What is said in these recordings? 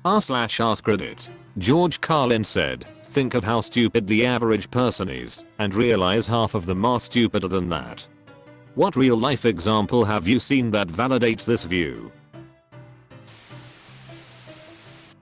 AskReddit. George Carlin said, think of how stupid the average person is, and realize half of them are stupider than that. What real life example have you seen that validates this view?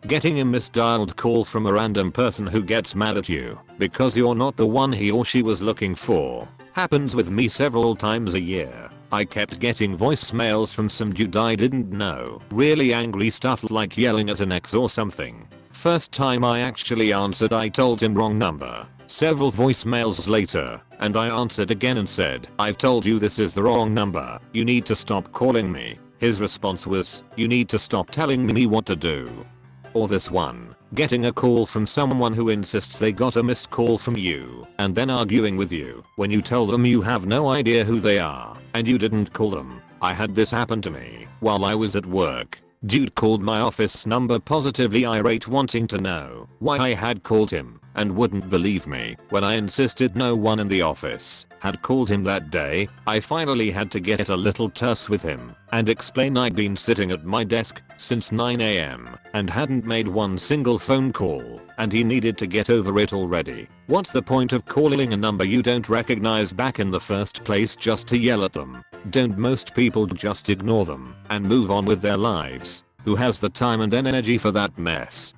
Getting a misdialed call from a random person who gets mad at you because you're not the one he or she was looking for happens with me several times a year. I kept getting voicemails from some dude I didn't know. Really angry stuff like yelling at an ex or something. First time I actually answered, I told him wrong number. Several voicemails later, and I answered again and said, I've told you this is the wrong number. You need to stop calling me. His response was, you need to stop telling me what to do. Or this one, getting a call from someone who insists they got a missed call from you and then arguing with you when you tell them you have no idea who they are and you didn't call them. I had this happen to me while I was at work. Dude called my office number positively irate, wanting to know why I had called him, and wouldn't believe me when I insisted no one in the office had called him that day. I finally had to get a little terse with him and explain I'd been sitting at my desk since 9 AM and hadn't made one single phone call and he needed to get over it already. What's the point of calling a number you don't recognize back in the first place just to yell at them? Don't most people just ignore them and move on with their lives? Who has the time and energy for that mess?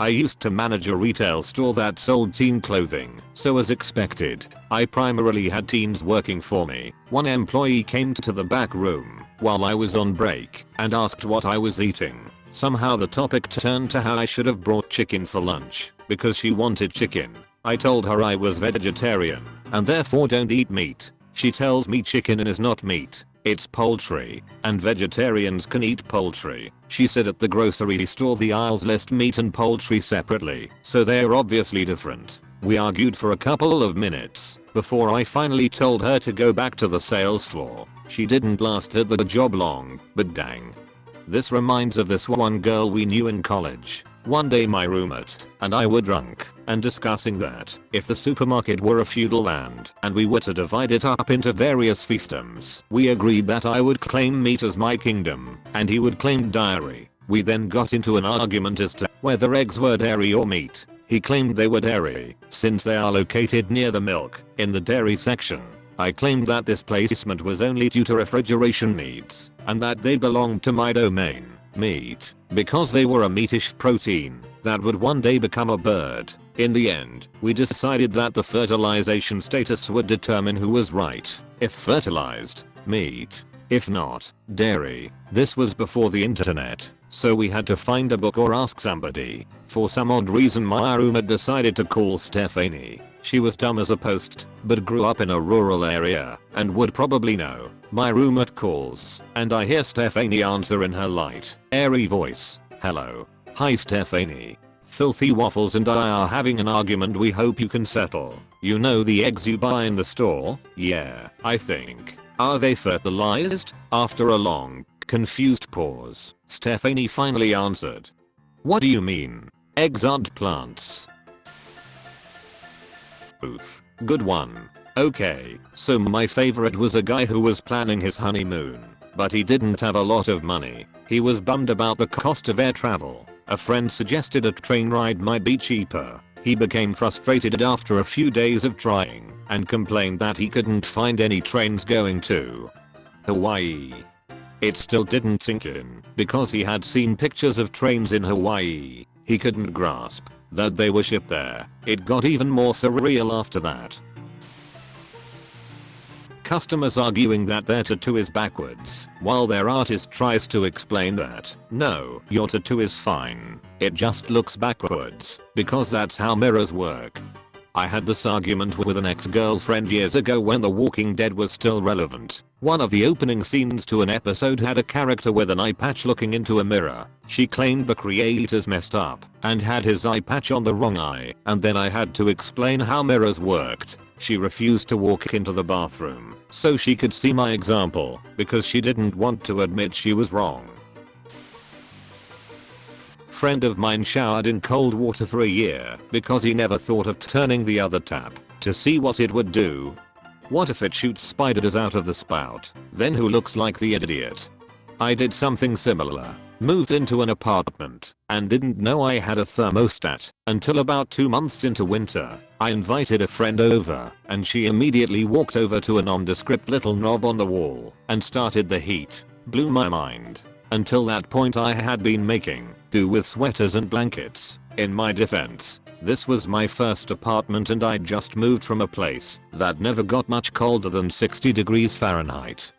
I used to manage a retail store that sold teen clothing, so as expected, I primarily had teens working for me. One employee came to the back room while I was on break and asked what I was eating. Somehow the topic turned to how I should have brought chicken for lunch because she wanted chicken. I told her I was vegetarian and therefore don't eat meat. She tells me chicken is not meat. It's poultry, and vegetarians can eat poultry. She said at the grocery store the aisles list meat and poultry separately, so they're obviously different. We argued for a couple of minutes before I finally told her to go back to the sales floor. She didn't last at the job long, but dang. This reminds of this one girl we knew in college. One day my roommate and I were drunk and discussing that if the supermarket were a feudal land and we were to divide it up into various fiefdoms, we agreed that I would claim meat as my kingdom and he would claim dairy. We then got into an argument as to whether eggs were dairy or meat. He claimed they were dairy since they are located near the milk in the dairy section. I claimed that this placement was only due to refrigeration needs and that they belonged to my domain, meat, because they were a meatish protein that would one day become a bird. In the end, we decided that the fertilization status would determine who was right. If fertilized, meat. If not, dairy. This was before the internet, so we had to find a book or ask somebody. For some odd reason my roommate decided to call Stephanie. She was dumb as a post, but grew up in a rural area and would probably know. My roommate calls, and I hear Stephanie answer in her light, airy voice. Hello. Hi Stephanie. Filthy Waffles and I are having an argument we hope you can settle. You know the eggs you buy in the store? Yeah, I think. Are they fertilized? After a long, confused pause, Stephanie finally answered. What do you mean? Eggs aren't plants. Oof. Good one. Okay, so my favorite was a guy who was planning his honeymoon, but he didn't have a lot of money. He was bummed about the cost of air travel. A friend suggested a train ride might be cheaper. He became frustrated after a few days of trying and complained that he couldn't find any trains going to Hawaii. It still didn't sink in because he had seen pictures of trains in Hawaii. He couldn't grasp that they were shipped there. It got even more surreal after that. Customers arguing that their tattoo is backwards, while their artist tries to explain that, no, your tattoo is fine. It just looks backwards, because that's how mirrors work. I had this argument with an ex-girlfriend years ago when The Walking Dead was still relevant. One of the opening scenes to an episode had a character with an eye patch looking into a mirror. She claimed the creators messed up and had his eye patch on the wrong eye, and then I had to explain how mirrors worked. She refused to walk into the bathroom so she could see my example because she didn't want to admit she was wrong. Friend of mine showered in cold water for a year because he never thought of turning the other tap to see what it would do. What if it shoots spiders out of the spout? Then who looks like the idiot? I did something similar. Moved into an apartment and didn't know I had a thermostat until about 2 months into winter. I invited a friend over and she immediately walked over to a nondescript little knob on the wall and started the heat. Blew my mind. Until that point I had been making do with sweaters and blankets. In my defense, this was my first apartment and I'd just moved from a place that never got much colder than 60 degrees Fahrenheit.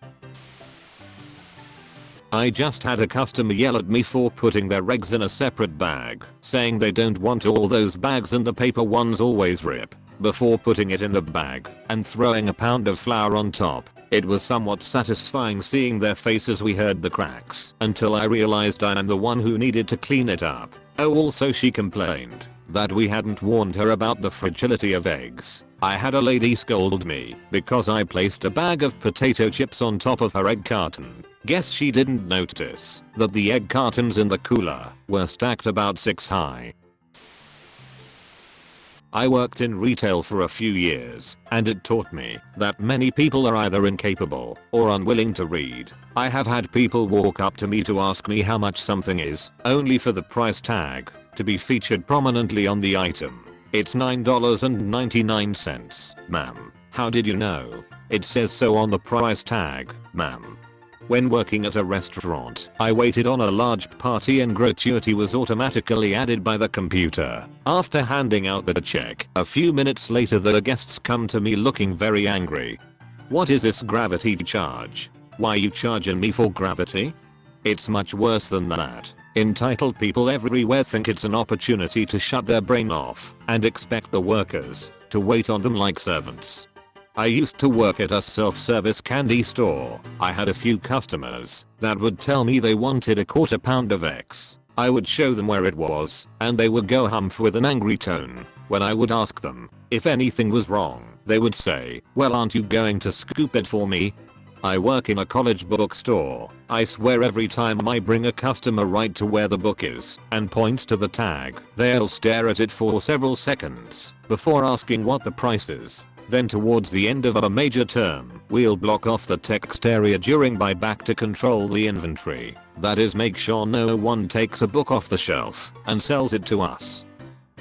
I just had a customer yell at me for putting their eggs in a separate bag, saying they don't want all those bags and the paper ones always rip, before putting it in the bag and throwing a pound of flour on top. It was somewhat satisfying seeing their faces. We heard the cracks until I realized I am the one who needed to clean it up. Oh, also she complained that we hadn't warned her about the fragility of eggs. I had a lady scold me because I placed a bag of potato chips on top of her egg carton. Guess she didn't notice that the egg cartons in the cooler were stacked about 6 high. I worked in retail for a few years, and it taught me that many people are either incapable or unwilling to read. I have had people walk up to me to ask me how much something is, only for the price tag to be featured prominently on the item. It's $9.99, ma'am. How did you know? It says so on the price tag, ma'am. When working at a restaurant, I waited on a large party and gratuity was automatically added by the computer. After handing out the check, a few minutes later the guests come to me looking very angry. What is this gravity charge? Why you charging me for gravity? It's much worse than that. Entitled people everywhere think it's an opportunity to shut their brain off and expect the workers to wait on them like servants. I used to work at a self-service candy store. I had a few customers that would tell me they wanted a quarter pound of X. I would show them where it was, and they would go humph with an angry tone. When I would ask them if anything was wrong, they would say, "Well, aren't you going to scoop it for me?" I work in a college bookstore. I swear every time I bring a customer right to where the book is and point to the tag, they'll stare at it for several seconds before asking what the price is. Then towards the end of a major term, we'll block off the text area during buyback to control the inventory. That is, make sure no one takes a book off the shelf and sells it to us.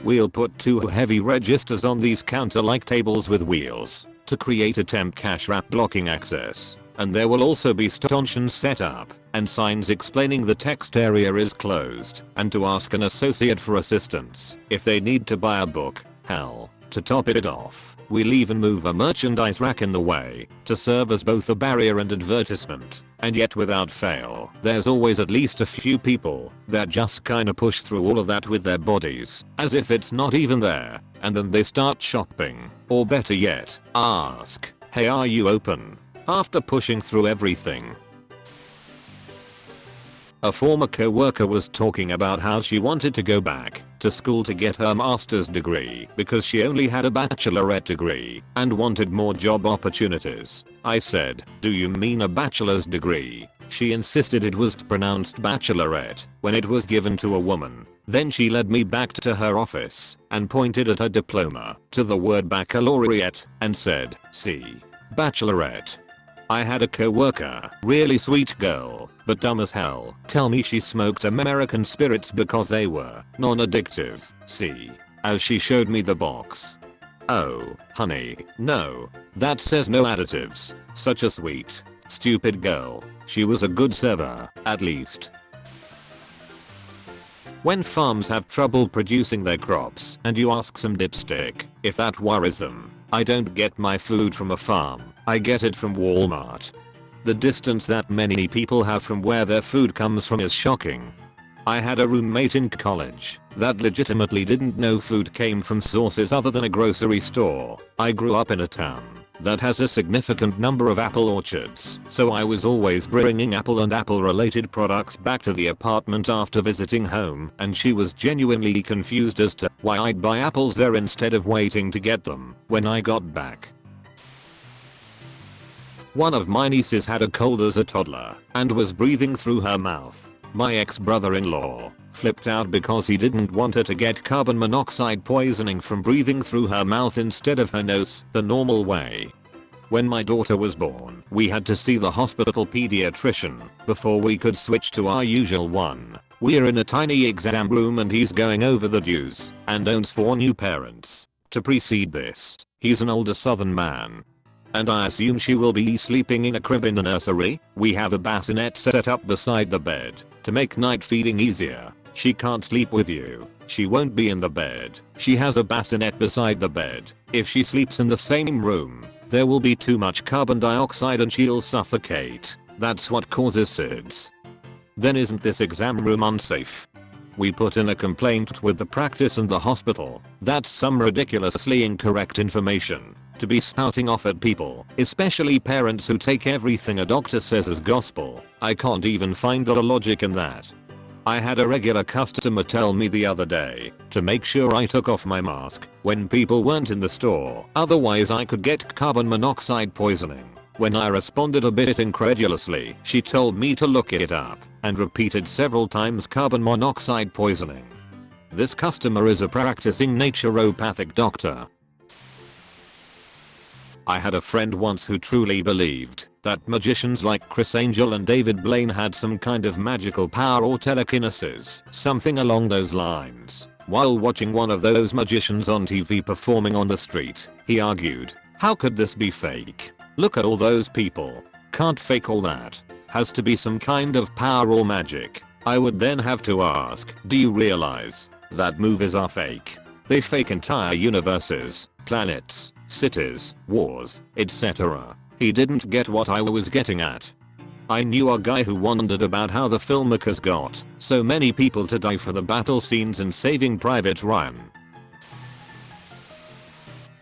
We'll put 2 heavy registers on these counter-like tables with wheels to create a temp cash wrap blocking access. And there will also be stanchions set up and signs explaining the text area is closed and to ask an associate for assistance if they need to buy a book. Hell, to top it off, we'll even move a merchandise rack in the way to serve as both a barrier and advertisement. And yet without fail, there's always at least a few people that just kinda push through all of that with their bodies as if it's not even there, and then they start shopping. Or better yet, ask, "Hey, are you open?" after pushing through everything. A former co-worker was talking about how she wanted to go back to school to get her master's degree because she only had a bachelorette degree and wanted more job opportunities. I said, "Do you mean a bachelor's degree?" She insisted it was pronounced bachelorette when it was given to a woman. Then she led me back to her office and pointed at her diploma to the word baccalaureate and said, "See, bachelorette." I had a co-worker, really sweet girl, but dumb as hell, tell me she smoked American spirits because they were non-addictive. See, as she showed me the box. Oh, honey, no. That says no additives. Such a sweet, stupid girl. She was a good server, at least. When farms have trouble producing their crops and you ask some dipstick if that worries them, I don't get my food from a farm. I get it from Walmart. The distance that many people have from where their food comes from is shocking. I had a roommate in college that legitimately didn't know food came from sources other than a grocery store. I grew up in a town that has a significant number of apple orchards, so I was always bringing apple and apple related products back to the apartment after visiting home, and she was genuinely confused as to why I'd buy apples there instead of waiting to get them when I got back. One of my nieces had a cold as a toddler and was breathing through her mouth. My ex-brother-in-law flipped out because he didn't want her to get carbon monoxide poisoning from breathing through her mouth instead of her nose the normal way. When my daughter was born, we had to see the hospital pediatrician before we could switch to our usual one. We're in a tiny exam room and he's going over the do's and don'ts for new parents. To precede this, he's an older southern man. And I assume she will be sleeping in a crib in the nursery. We have a bassinet set up beside the bed to make night feeding easier. She can't sleep with you. She won't be in the bed. She has a bassinet beside the bed. If she sleeps in the same room, there will be too much carbon dioxide and she'll suffocate. That's what causes SIDS. Then isn't this exam room unsafe? We put in a complaint with the practice and the hospital. That's some ridiculously incorrect information to be spouting off at people, especially parents who take everything a doctor says as gospel. I can't even find the logic in that. I had a regular customer tell me the other day to make sure I took off my mask when people weren't in the store, otherwise I could get carbon monoxide poisoning. When I responded a bit incredulously, she told me to look it up and repeated several times carbon monoxide poisoning. This customer is a practicing naturopathic doctor. I had a friend once who truly believed that magicians like Chris Angel and David Blaine had some kind of magical power or telekinesis, something along those lines. While watching one of those magicians on TV performing on the street, he argued, "How could this be fake? Look at all those people. Can't fake all that. Has to be some kind of power or magic." I would then have to ask, do you realize that movies are fake? They fake entire universes, planets, cities, wars, etc. He didn't get what I was getting at. I knew a guy who wondered about how the filmmakers got so many people to die for the battle scenes in Saving Private Ryan.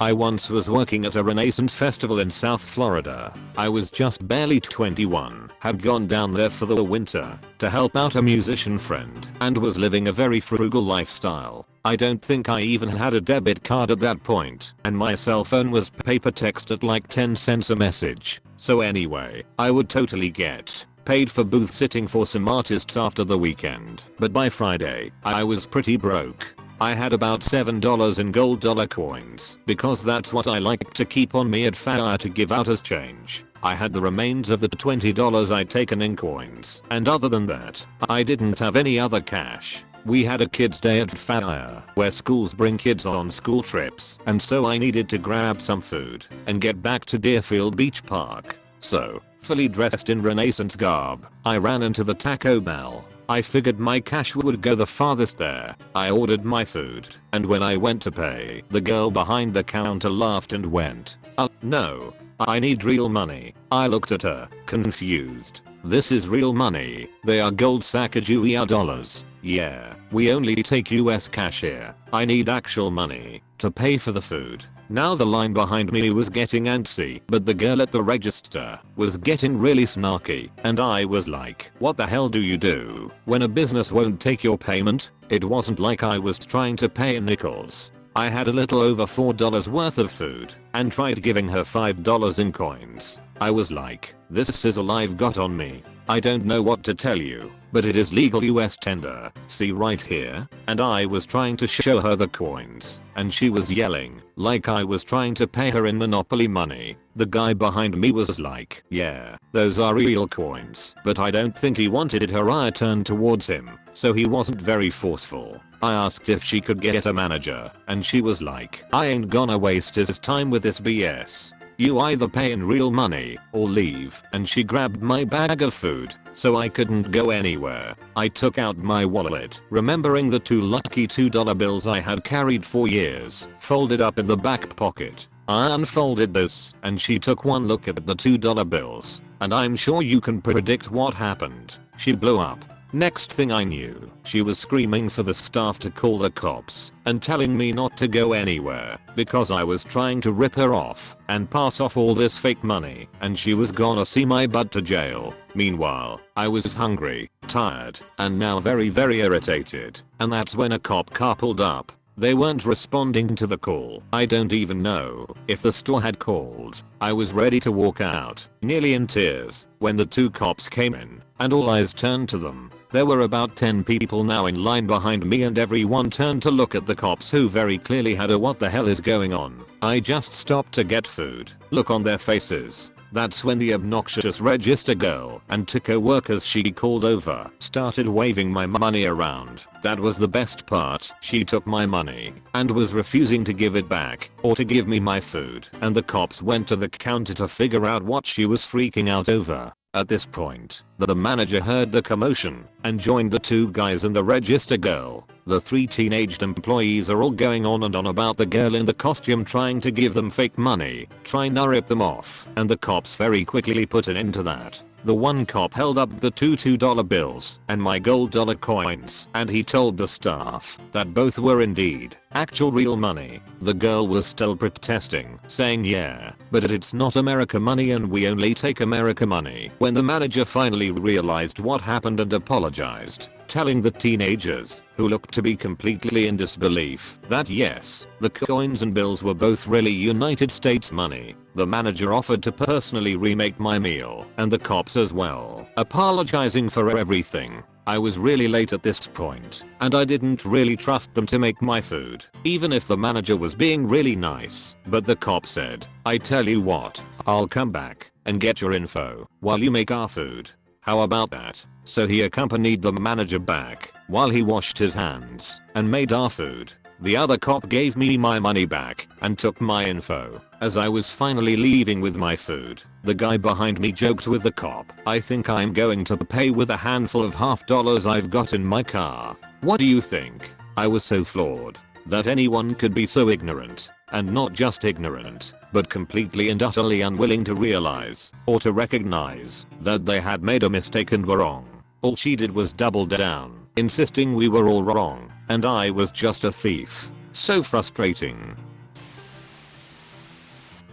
I once was working at a Renaissance festival in South Florida. I was just barely 21, had gone down there for the winter to help out a musician friend, and was living a very frugal lifestyle. I don't think I even had a debit card at that point, and my cell phone was paper text at like 10 cents a message. So anyway, I would totally get paid for booth sitting for some artists after the weekend. But by Friday, I was pretty broke. I had about $7 in gold dollar coins because that's what I like to keep on me at fair to give out as change. I had the remains of the $20 I'd taken in coins, and other than that, I didn't have any other cash. We had a kids day at fair where schools bring kids on school trips, and so I needed to grab some food and get back to Deerfield Beach Park. So, fully dressed in Renaissance garb, I ran into the Taco Bell. I figured my cash would go the farthest there. I ordered my food, and when I went to pay, the girl behind the counter laughed and went, no, I need real money." I looked at her, confused. "This is real money. They are gold Sacagawea dollars. Yeah, we only take US cash here. I need actual money to pay for the food." Now the line behind me was getting antsy, but the girl at the register was getting really snarky, and I was like, what the hell do you do when a business won't take your payment? It wasn't like I was trying to pay in nickels. I had a little over $4 worth of food and tried giving her $5 in coins. I was like, this is all I've got on me. I don't know what to tell you, but it is legal US tender. See right here? And I was trying to show her the coins, and she was yelling like I was trying to pay her in Monopoly money. The guy behind me was like, yeah, those are real coins, but I don't think he wanted her eye turned towards him, so he wasn't very forceful. I asked if she could get a manager, and she was like, I ain't gonna waste his time with this BS. You either pay in real money or leave, and she grabbed my bag of food, so I couldn't go anywhere. I took out my wallet, remembering the 2 lucky $2 bills I had carried for years, folded up in the back pocket. I unfolded those, and she took one look at the $2 bills, and I'm sure you can predict what happened. She blew up. Next thing I knew, she was screaming for the staff to call the cops and telling me not to go anywhere because I was trying to rip her off and pass off all this fake money, and she was gonna see my butt to jail. Meanwhile, I was hungry, tired, and now very irritated, and that's when a cop car pulled up. They weren't responding to the call. I don't even know if the store had called. I was ready to walk out, nearly in tears, when the 2 cops came in, and all eyes turned to them. There were about 10 people now in line behind me, and everyone turned to look at the cops, who very clearly had a what the hell is going on I just stopped to get food. Look on their faces. That's when the obnoxious register girl and two co-workers she called over started waving my money around. That was the best part. She took my money and was refusing to give it back or to give me my food, and the cops went to the counter to figure out what she was freaking out over. At this point, the manager heard the commotion and joined the two guys and the register girl. The three teenaged employees are all going on and on about the girl in the costume trying to give them fake money, trying to rip them off, and the cops very quickly put an end to that. The one cop held up the two $2 bills and my gold dollar coins, and he told the staff that both were indeed actual real money. The girl was still protesting, saying yeah, but it's not America money and we only take America money. When the manager finally realized what happened and apologized, telling the teenagers, who looked to be completely in disbelief, that yes, the coins and bills were both really United States money. The manager offered to personally remake my meal, and the cops as well, apologizing for everything. I was really late at this point, and I didn't really trust them to make my food, even if the manager was being really nice. But the cop said, I tell you what, I'll come back and get your info while you make our food. How about that? So he accompanied the manager back while he washed his hands and made our food. The other cop gave me my money back and took my info. As I was finally leaving with my food, the guy behind me joked with the cop, I think I'm going to pay with a handful of $half I've got in my car. What do you think? I was so floored that anyone could be so ignorant, and not just ignorant, but completely and utterly unwilling to realize or to recognize that they had made a mistake and were wrong. All she did was double down, insisting we were all wrong, and I was just a thief. So frustrating.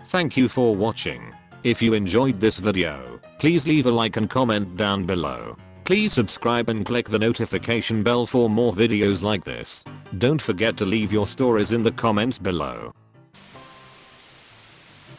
Thank you for watching. If you enjoyed this video, please leave a like and comment down below. Please subscribe and click the notification bell for more videos like this. Don't forget to leave your stories in the comments below.